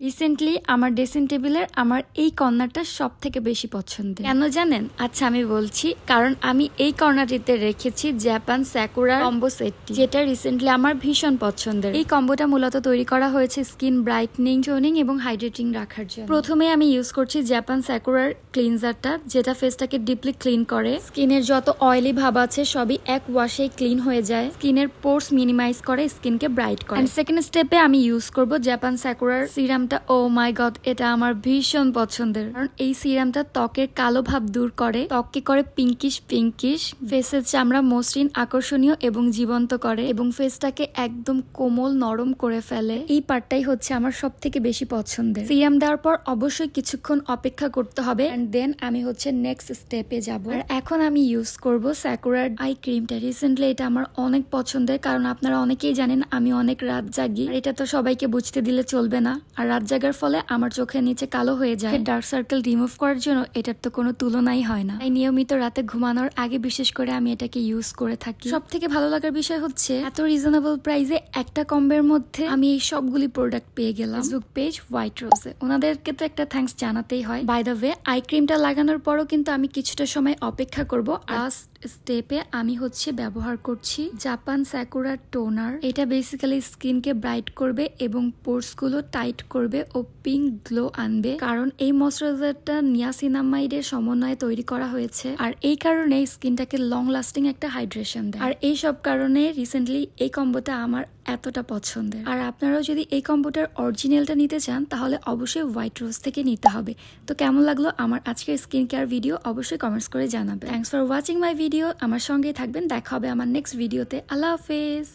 Recently আমার dressing টেবিলের আমার এই কর্নারটা সব থেকে বেশি পছন্দের। কেন জানেন? আচ্ছা আমি বলছি, কারণ আমি এই কর্নারটিতে রেখেছি জাপান সাকুরা কম্বো সেটটি, যেটা রিসেন্টলি আমার ভীষণ পছন্দের। এই কম্বোটা মূলত তৈরি করা হয়েছে স্কিন ব্রাইটনিং, টোনিং এবং হাইড্রেটিং রাখার জন্য। প্রথমে আমি ইউজ করছি জাপান সাকুরার ক্লিনজারটা, যেটা ফেসটাকে ডিপলি ক্লিন করে। স্কিনের যত অয়েলি ভাব আছে সবই এক ওয়াশেই ক্লিন হয়ে যায়। স্কিনের পোর্স মিনিমাইজ করে, স্কিনকে ব্রাইট করে। সেকেন্ড স্টেপে আমি ইউজ করব জাপান সাকুরার সিরাম। ও মাই গড, এটা আমার ভীষণ পছন্দের, কারণ এই সিরামটা ত্বকের কালো ভাব দূর করে, ত্বককে করে পিঙ্কিশ, ফেসের চামড়া মসৃণ, আকর্ষণীয় এবং জীবন্ত করে এবং ফেসটাকে একদম কোমল নরম করে ফেলে। এই পার্টটাই হচ্ছে আমার সব থেকে বেশি পছন্দের। সিরাম দেওয়ার পর অবশ্যই কিছুক্ষণ অপেক্ষা করতে হবে, এন্ড দেন আমি হচ্ছে নেক্সট স্টেপে যাব। আর এখন আমি ইউজ করব সাকুরার আই ক্রিমটা। রিসেন্টলি এটা আমার অনেক পছন্দের, কারণ আপনারা অনেকেই জানেন আমি অনেক রাত জাগি, আর এটা তো সবাইকে বুঝতে দিলে চলবে না। আর রাত জাগার ফলে আমার চোখের নিচে কালো হয়ে যায়। ডার্ক সার্কেল রিমুভ করার জন্য এটার তো কোনো তুলনাই হয় না। তাই নিয়মিত রাতে ঘুমানোর আগে বিশেষ করে আমি এটাকে ইউজ করে থাকি। সব থেকে ভালো লাগার বিষয় হচ্ছে এত রিজনেবল প্রাইসে একটা কম্বের মধ্যে আমি এই সবগুলি প্রোডাক্ট পেয়ে গেলাম। ফেসবুক পেজ হোয়াইট রোজে, ওনাদেরকে তো একটা থ্যাঙ্কস জানাতেই হয়। বাই দ্য ওয়ে, আই ক্রিমটা লাগানোর পরও কিন্তু আমি কিছুটা সময় অপেক্ষা করব। লাস্ট স্টেপে আমি হচ্ছে ব্যবহার করছি জাপান সাকুরা টোনার। এটা বেসিক্যালি স্কিনকে ব্রাইট করবে এবং পোর্স গুলো টাইট করবে ও পিঙ্ক গ্লো আনবে, কারণ এই ময়শ্চারাইজারটা নিয়াসিনামাইডের সমন্বয়ে তৈরি করা হয়েছে। আর এই কারণে স্কিনটাকে লং লাস্টিং একটা হাইড্রেশন দেয়। আর এই সব কারণে রিসেন্টলি এই কম্বোটা আমার এতটা পছন্দের। আর আপনারাও যদি এই কম্বোটার অরিজিনালটা নিতে চান তাহলে অবশ্যই হোয়াইট রোজ থেকে নিতে হবে। তো কেমন লাগলো আমার আজকের স্কিন কেয়ার ভিডিও অবশ্যই কমেন্টস করে জানাবেন। Thanks for watching my video. আমার সঙ্গেই থাকবেন, দেখা হবে আমার নেক্সট ভিডিওতে। আল্লাহ হাফেজ।